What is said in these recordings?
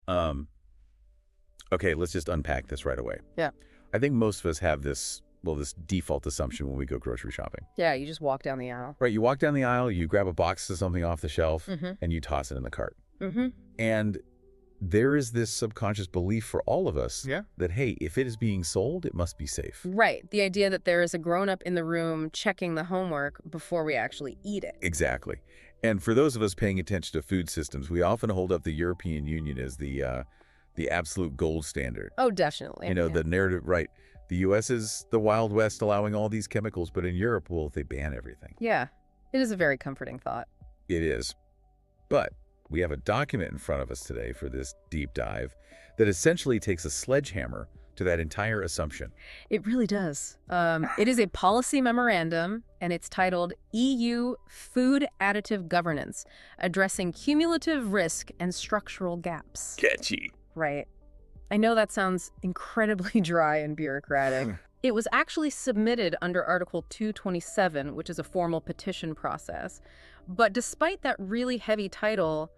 Um, okay, let's just unpack this right away. Yeah. I think most of us have this default assumption when we go grocery shopping. Yeah, you just walk down the aisle. Right, you walk down the aisle, you grab a box of something off the shelf, Mm-hmm. and you toss it in the cart. Mm-hmm. And there is this subconscious belief for all of us Yeah. that, hey, if it is being sold, it must be safe. Right. The idea that there is a grown-up in the room checking the homework before we actually eat it. Exactly. And for those of us paying attention to food systems, we often hold up the European Union as the absolute gold standard. Oh, definitely. You know, the narrative, right. The U.S. is the Wild West allowing all these chemicals, but in Europe, well, they ban everything. Yeah. It is a very comforting thought. It is. But we have a document in front of us today for this deep dive that essentially takes a sledgehammer to that entire assumption. It really does. It is a policy memorandum, and it's titled EU Food Additive Governance, Addressing Cumulative Risk and Structural Gaps. Catchy. Right. I know that sounds incredibly dry and bureaucratic. It was actually submitted under Article 227, which is a formal petition process. But despite that really heavy title,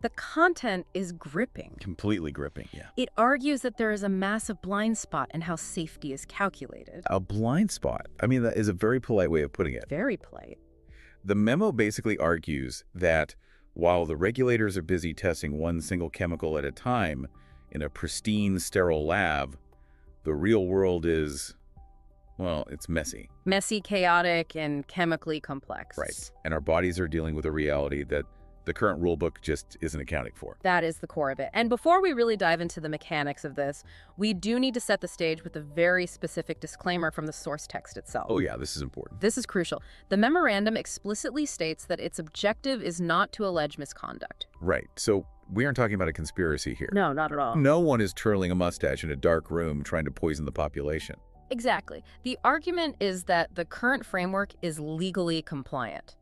the content is gripping. Completely gripping, yeah. It argues that there is a massive blind spot in how safety is calculated. A blind spot. I mean, that is a very polite way of putting it. Very polite. The memo basically argues that while the regulators are busy testing one single chemical at a time in a pristine, sterile lab, the real world is, well, it's messy. Messy, chaotic, and chemically complex. Right. And our bodies are dealing with a reality that the current rule book just isn't accounting for. That is the core of it. And before we really dive into the mechanics of this, we do need to set the stage with a very specific disclaimer from the source text itself. Oh yeah, this is important. This is crucial. The memorandum explicitly states that its objective is not to allege misconduct. Right. So we aren't talking about a conspiracy here. No, not at all. No one is twirling a mustache in a dark room trying to poison the population. Exactly. The argument is that the current framework is legally compliant.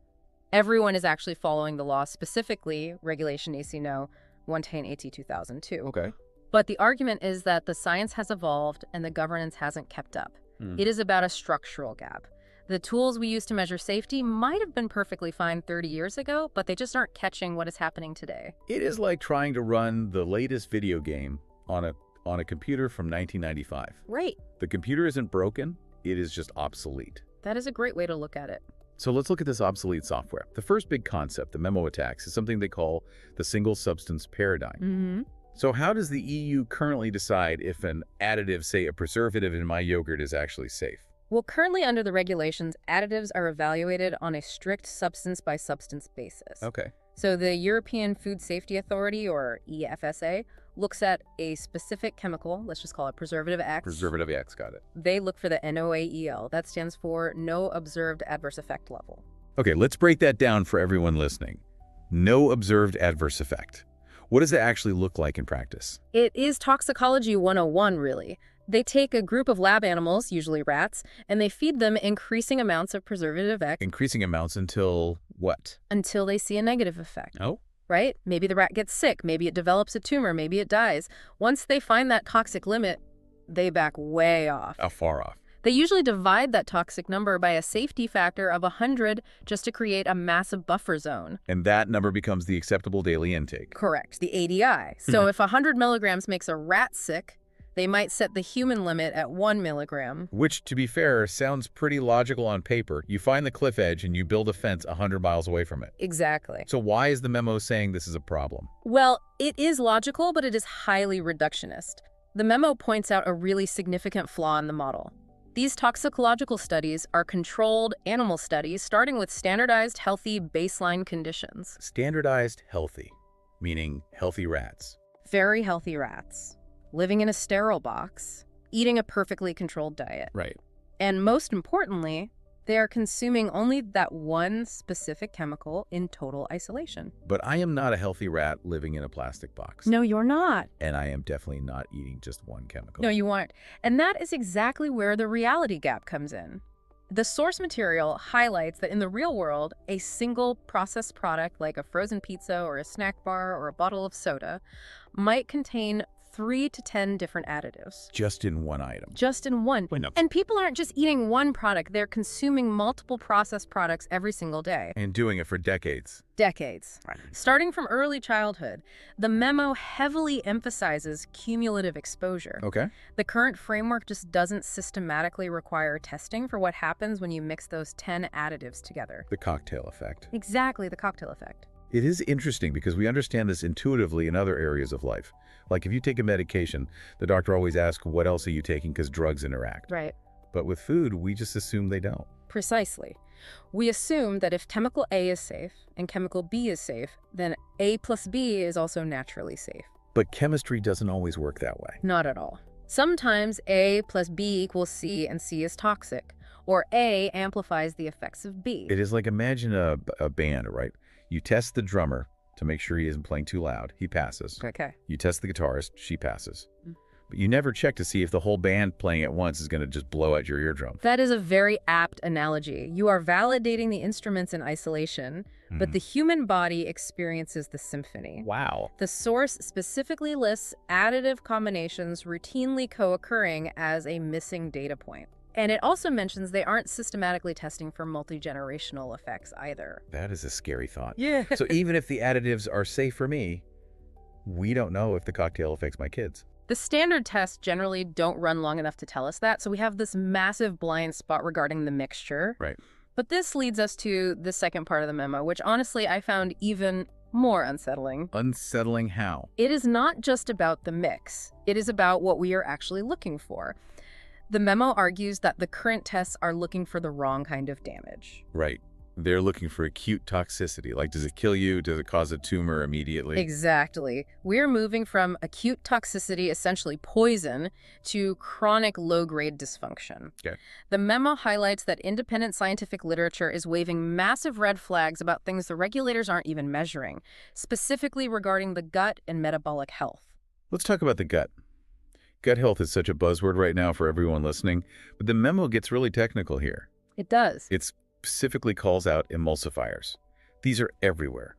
Everyone is actually following the law, specifically Regulation AC No. 110 AT 2002. Okay. But the argument is that the science has evolved and the governance hasn't kept up. It is about a structural gap. The tools we use to measure safety might have been perfectly fine 30 years ago, but they just aren't catching what is happening today. It is like trying to run the latest video game on a computer from 1995. Right. The computer isn't broken, it is just obsolete. That is a great way to look at it. So let's look at this obsolete software. The first big concept, the memo attacks, is something they call the single substance paradigm. Mm-hmm. So how does the EU currently decide if an additive, say a preservative in my yogurt, is actually safe? Well, currently under the regulations, additives are evaluated on a strict substance-by-substance basis. Okay. So the European Food Safety Authority, or EFSA, looks at a specific chemical, let's just call it preservative X. Preservative X, got it. They look for the NOAEL. That stands for No Observed Adverse Effect Level. Okay, let's break that down for everyone listening. No observed adverse effect. What does it actually look like in practice? It is toxicology 101, really. They take a group of lab animals, usually rats, and they feed them increasing amounts of preservative X Increasing amounts until what? until they see a negative effect. Oh? Right? Maybe the rat gets sick, maybe it develops a tumor, maybe it dies. Once they find that toxic limit, they back way off. How far off? They usually divide that toxic number by a safety factor of 100 just to create a massive buffer zone. And that number becomes the acceptable daily intake. Correct, the ADI. So if 100 milligrams makes a rat sick, they might set the human limit at 1 milligram. Which, to be fair, sounds pretty logical on paper. You find the cliff edge and you build a fence 100 miles away from it. Exactly. So why is the memo saying this is a problem? Well, it is logical, but it is highly reductionist. The memo points out a really significant flaw in the model. These toxicological studies are controlled animal studies starting with standardized healthy baseline conditions. Standardized healthy, meaning healthy rats. Very healthy rats, living in a sterile box, eating a perfectly controlled diet. Right. And most importantly, they are consuming only that one specific chemical in total isolation. But I am not a healthy rat living in a plastic box. No, you're not. And I am definitely not eating just one chemical. No, you aren't. And that is exactly where the reality gap comes in. The source material highlights that in the real world, a single processed product like a frozen pizza or a snack bar or a bottle of soda might contain 3 to 10 different additives. Just in one item. Just in one. Wait, no. And people aren't just eating one product, they're consuming multiple processed products every single day. And doing it for decades. Decades. Starting from early childhood, the memo heavily emphasizes cumulative exposure. Okay. The current framework just doesn't systematically require testing for what happens when you mix those 10 additives together. The cocktail effect. Exactly, the cocktail effect. It is interesting because we understand this intuitively in other areas of life. Like if you take a medication, the doctor always asks, what else are you taking, because drugs interact. Right. But with food, we just assume they don't. Precisely. We assume that if chemical A is safe and chemical B is safe, then A plus B is also naturally safe. But chemistry doesn't always work that way. Not at all. Sometimes A plus B equals C and C is toxic, or A amplifies the effects of B. It is like, imagine a band, right? You test the drummer to make sure he isn't playing too loud. He passes. Okay. You test the guitarist. She passes. But you never check to see if the whole band playing at once is going to just blow out your eardrum. That is a very apt analogy. You are validating the instruments in isolation, but the human body experiences the symphony. Wow. The source specifically lists additive combinations routinely co-occurring as a missing data point. And it also mentions they aren't systematically testing for multi-generational effects either. That is a scary thought. Yeah. So even if the additives are safe for me, we don't know if the cocktail affects my kids. The standard tests generally don't run long enough to tell us that, so we have this massive blind spot regarding the mixture. Right. But this leads us to the second part of the memo, which honestly I found even more unsettling. Unsettling how? It is not just about the mix. It is about what we are actually looking for. The memo argues that the current tests are looking for the wrong kind of damage. Right. They're looking for acute toxicity. Like, does it kill you? Does it cause a tumor immediately? Exactly. We're moving from acute toxicity, essentially poison, to chronic low-grade dysfunction. Okay. The memo highlights that independent scientific literature is waving massive red flags about things the regulators aren't even measuring, specifically regarding the gut and metabolic health. Let's talk about the gut. Gut health is such a buzzword right now for everyone listening, but the memo gets really technical here. It does. It specifically calls out emulsifiers. These are everywhere.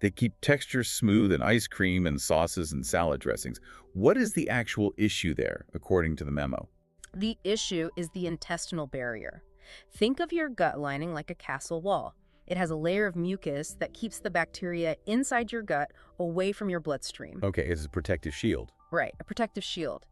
They keep textures smooth in ice cream and sauces and salad dressings. What is the actual issue there, according to the memo? The issue is the intestinal barrier. Think of your gut lining like a castle wall. It has a layer of mucus that keeps the bacteria inside your gut away from your bloodstream. Okay, it's a protective shield. Right, a protective shield.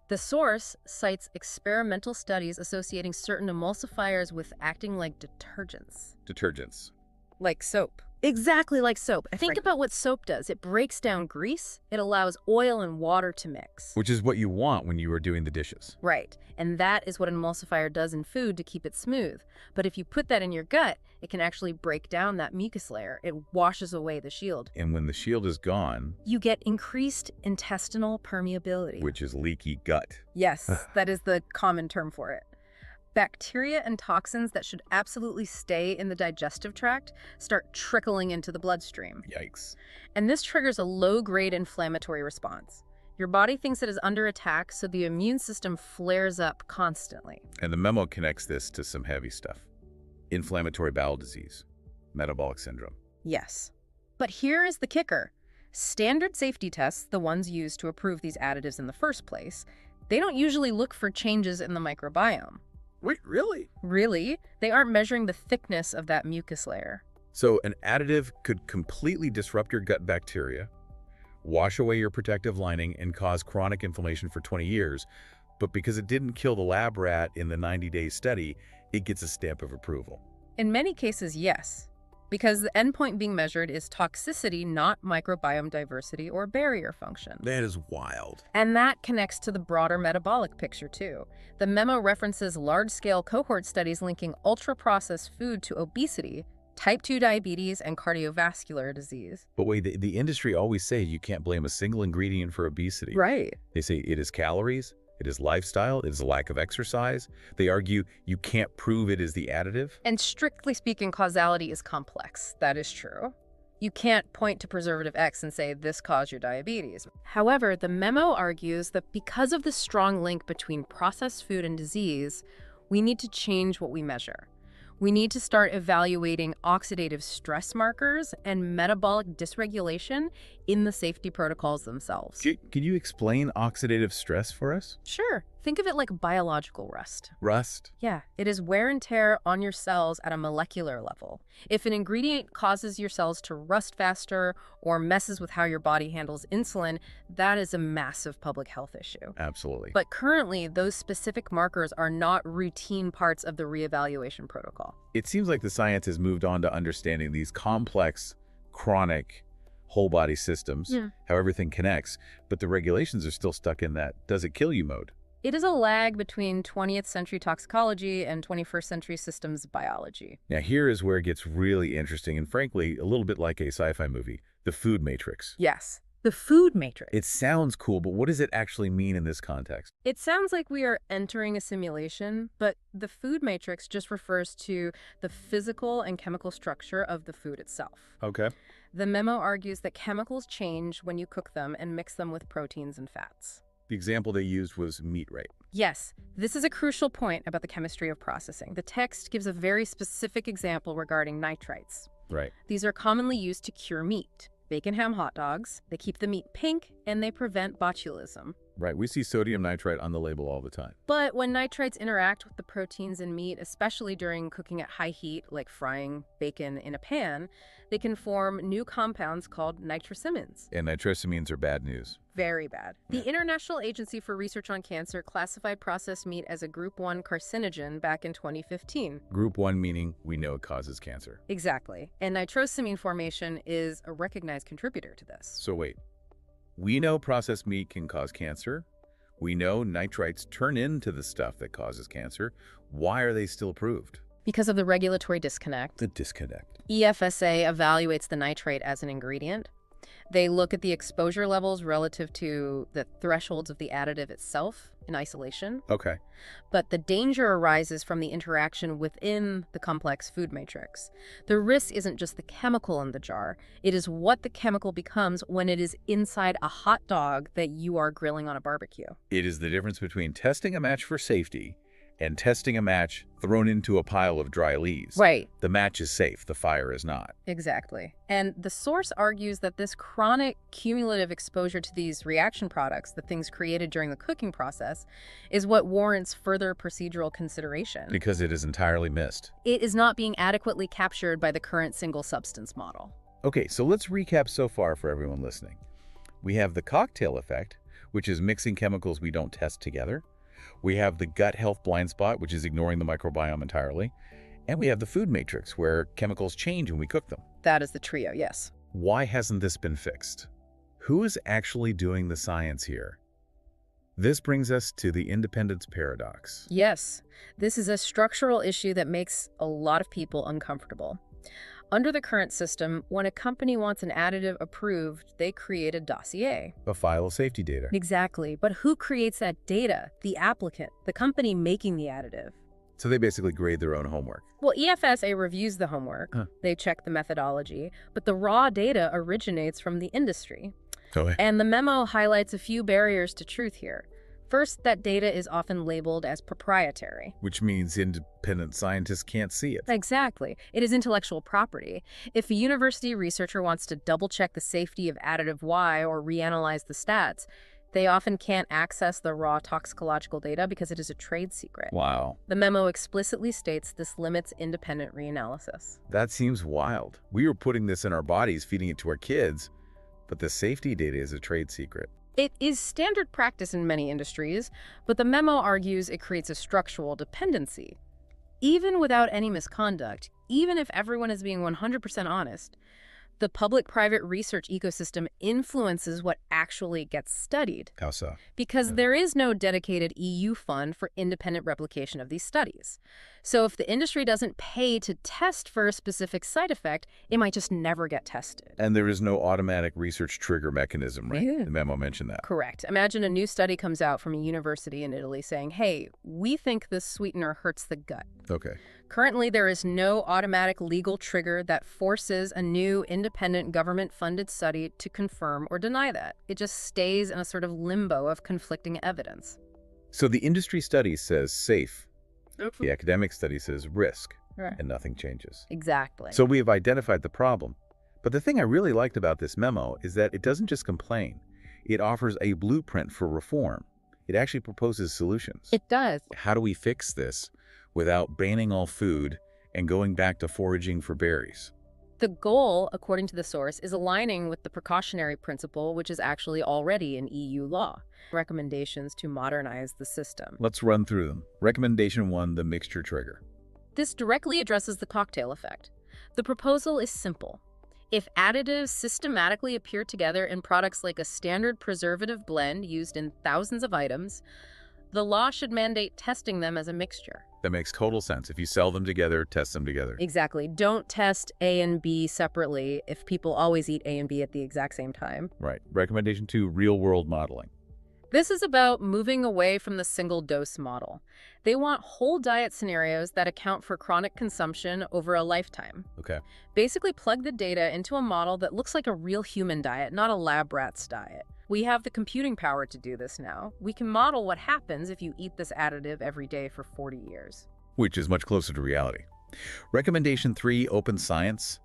The source cites experimental studies associating certain emulsifiers with acting like detergents. Detergents. Like soap. Exactly like soap. Think Right. about what soap does. It breaks down grease. It allows oil and water to mix. Which is what you want when you are doing the dishes. Right. And that is what an emulsifier does in food to keep it smooth. But if you put that in your gut, it can actually break down that mucus layer. It washes away the shield. And when the shield is gone, You get increased intestinal permeability. which is leaky gut. Yes, that is the common term for it. Bacteria and toxins that should absolutely stay in the digestive tract start trickling into the bloodstream. Yikes. And this triggers a low-grade inflammatory response. Your body thinks it is under attack, so the immune system flares up constantly. And the memo connects this to some heavy stuff. Inflammatory bowel disease, metabolic syndrome. Yes. But here is the kicker. Standard safety tests, the ones used to approve these additives in the first place, they don't usually look for changes in the microbiome. Wait, really? Really, they aren't measuring the thickness of that mucus layer. So an additive could completely disrupt your gut bacteria, wash away your protective lining, and cause chronic inflammation for 20 years. But because it didn't kill the lab rat in the 90-day study, it gets a stamp of approval. In many cases, yes, because the endpoint being measured is toxicity, not microbiome diversity or barrier function. That is wild. And that connects to the broader metabolic picture, too. The memo references large-scale cohort studies linking ultra-processed food to obesity, type 2 diabetes, and cardiovascular disease. But wait, the industry always say you can't blame a single ingredient for obesity. Right. They say it is calories, it is lifestyle, it is a lack of exercise. They argue you can't prove it is the additive. And strictly speaking, causality is complex. That is true. You can't point to preservative X and say this caused your diabetes. However, the memo argues that because of the strong link between processed food and disease, we need to change what we measure. We need to start evaluating oxidative stress markers and metabolic dysregulation in the safety protocols themselves. Can you explain oxidative stress for us? Sure. Think of it like biological rust. Rust? Yeah, it is wear and tear on your cells at a molecular level. If an ingredient causes your cells to rust faster or messes with how your body handles insulin, that is a massive public health issue. Absolutely. But currently, those specific markers are not routine parts of the reevaluation protocol. It seems like the science has moved on to understanding these complex, chronic, whole body systems, how everything connects, but the regulations are still stuck in that does it kill you mode. It is a lag between 20th century toxicology and 21st century systems biology. Now here is where it gets really interesting and frankly a little bit like a sci-fi movie, the food matrix. Yes, the food matrix. It sounds cool, but what does it actually mean in this context? It sounds like we are entering a simulation, but the food matrix just refers to the physical and chemical structure of the food itself. Okay. The memo argues that chemicals change when you cook them and mix them with proteins and fats. The example they used was meat, right? Yes, this is a crucial point about the chemistry of processing. The text gives a very specific example regarding nitrites. Right. These are commonly used to cure meat. Bacon, ham, hot dogs. They keep the meat pink, and they prevent botulism. Right. We see sodium nitrite on the label all the time. But when nitrites interact with the proteins in meat, especially during cooking at high heat, like frying bacon in a pan, they can form new compounds called nitrosamines. And nitrosamines are bad news. Very bad. The International Agency for Research on Cancer classified processed meat as a Group 1 carcinogen back in 2015. Group 1 meaning we know it causes cancer. Exactly. And nitrosamine formation is a recognized contributor to this. So wait, we know processed meat can cause cancer. We know nitrites turn into the stuff that causes cancer. Why are they still approved? Because of the regulatory disconnect. The disconnect. EFSA evaluates the nitrate as an ingredient. They look at the exposure levels relative to the thresholds of the additive itself in isolation. Okay. But the danger arises from the interaction within the complex food matrix. The risk isn't just the chemical in the jar. It is what the chemical becomes when it is inside a hot dog that you are grilling on a barbecue. It is the difference between testing a match for safety and testing a match thrown into a pile of dry leaves. Right. The match is safe, the fire is not. Exactly. And the source argues that this chronic cumulative exposure to these reaction products, the things created during the cooking process, is what warrants further procedural consideration. Because it is entirely missed. It is not being adequately captured by the current single substance model. Okay, so let's recap so far for everyone listening. We have the cocktail effect, which is mixing chemicals we don't test together. We have the gut health blind spot, which is ignoring the microbiome entirely. And we have the food matrix, where chemicals change when we cook them. That is the trio, yes. Why hasn't this been fixed? Who is actually doing the science here? This brings us to the independence paradox. Yes, this is a structural issue that makes a lot of people uncomfortable. Under the current system, when a company wants an additive approved, they create a dossier. A file of safety data. Exactly. But who creates that data? The applicant, the company making the additive. So they basically grade their own homework. Well, EFSA reviews the homework. They check the methodology, but the raw data originates from the industry. Okay. And the memo highlights a few barriers to truth here. First, that data is often labeled as proprietary. Which means independent scientists can't see it. Exactly. It is intellectual property. If a university researcher wants to double-check the safety of additive Y or reanalyze the stats, they often can't access the raw toxicological data because it is a trade secret. Wow. The memo explicitly states this limits independent reanalysis. That seems wild. We were putting this in our bodies, feeding it to our kids, but the safety data is a trade secret. It is standard practice in many industries, but the memo argues it creates a structural dependency. Even without any misconduct, even if everyone is being 100% honest, the public-private research ecosystem influences what actually gets studied. How so? Because there is no dedicated EU fund for independent replication of these studies. So if the industry doesn't pay to test for a specific side effect, it might just never get tested. And there is no automatic research trigger mechanism, right? Yeah. The memo mentioned that. Correct. Imagine a new study comes out from a university in Italy saying, hey, we think this sweetener hurts the gut. Okay. Currently, there is no automatic legal trigger that forces a new independent government-funded study to confirm or deny that. It just stays in a sort of limbo of conflicting evidence. So the industry study says safe. The academic study says risk. Right. and nothing changes. Exactly. So we have identified the problem. But the thing I really liked about this memo is that it doesn't just complain. It offers a blueprint for reform. It actually proposes solutions. It does. How do we fix this without banning all food and going back to foraging for berries? The goal, according to the source, is aligning with the precautionary principle, which is actually already in EU law. Recommendations to modernize the system. Let's run through them. Recommendation 1, the mixture trigger. This directly addresses the cocktail effect. The proposal is simple. If additives systematically appear together in products like a standard preservative blend used in thousands of items, the law should mandate testing them as a mixture. That makes total sense. If you sell them together, test them together. Exactly. Don't test A and B separately if people always eat A and B at the exact same time. Right. Recommendation 2, real-world modeling. This is about moving away from the single-dose model. They want whole diet scenarios that account for chronic consumption over a lifetime. Okay. Basically plug the data into a model that looks like a real human diet, not a lab rat's diet. We have the computing power to do this now. We can model what happens if you eat this additive every day for 40 years. Which is much closer to reality. Recommendation 3, open science.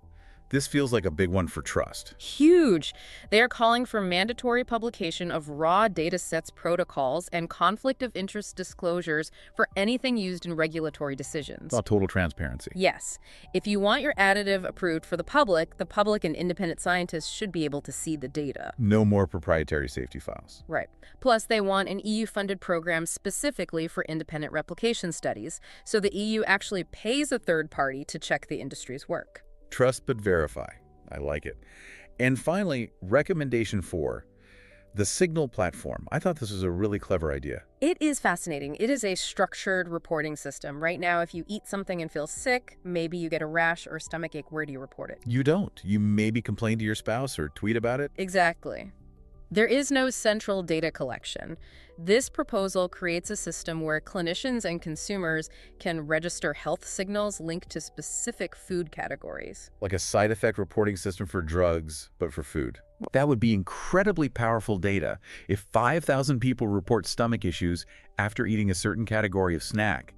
This feels like a big one for trust. Huge. They are calling for mandatory publication of raw data sets protocols and conflict of interest disclosures for anything used in regulatory decisions. It's all total transparency. Yes. If you want your additive approved for the public and independent scientists should be able to see the data. No more proprietary safety files. Right. Plus, they want an EU-funded program specifically for independent replication studies, so the EU actually pays a third party to check the industry's work. Trust but verify. I like it. And finally, recommendation 4, the signal platform. I thought this was a really clever idea. It is fascinating. It is a structured reporting system. Right now, if you eat something and feel sick, maybe you get a rash or stomach ache, where do you report it? You don't. You maybe complain to your spouse or tweet about it. Exactly. There is no central data collection. This proposal creates a system where clinicians and consumers can register health signals linked to specific food categories. Like a side effect reporting system for drugs, but for food. That would be incredibly powerful data. If 5,000 people report stomach issues after eating a certain category of snack,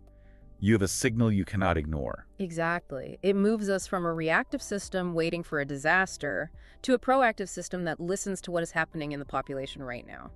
you have a signal you cannot ignore. Exactly. It moves us from a reactive system waiting for a disaster to a proactive system that listens to what is happening in the population right now.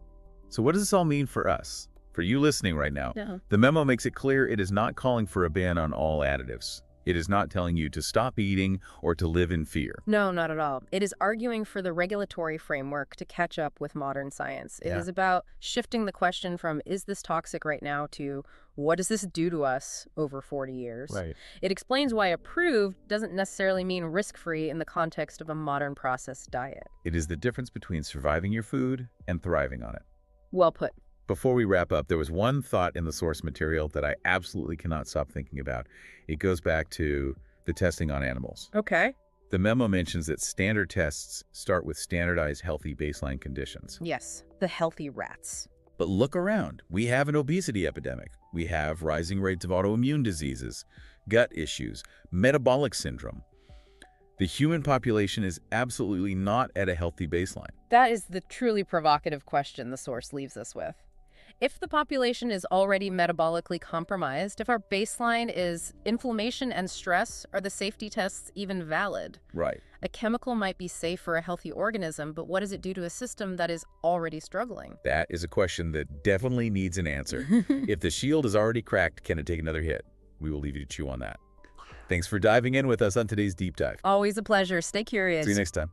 So what does this all mean for us? For you listening right now, Yeah. The memo makes it clear it is not calling for a ban on all additives. It is not telling you to stop eating or to live in fear. No, not at all. It is arguing for the regulatory framework to catch up with modern science. It is about shifting the question from, is this toxic right now, to what does this do to us over 40 years? Right. It explains why approved doesn't necessarily mean risk-free in the context of a modern processed diet. It is the difference between surviving your food and thriving on it. Well put. Before we wrap up, there was one thought in the source material that I absolutely cannot stop thinking about. It goes back to the testing on animals. Okay. The memo mentions that standard tests start with standardized healthy baseline conditions. Yes, the healthy rats. But look around. We have an obesity epidemic. We have rising rates of autoimmune diseases, gut issues, metabolic syndrome. The human population is absolutely not at a healthy baseline. That is the truly provocative question the source leaves us with. If the population is already metabolically compromised, if our baseline is inflammation and stress, are the safety tests even valid? Right. A chemical might be safe for a healthy organism, but what does it do to a system that is already struggling? That is a question that definitely needs an answer. If the shield is already cracked, can it take another hit? We will leave you to chew on that. Thanks for diving in with us on today's Deep Dive. Always a pleasure. Stay curious. See you next time.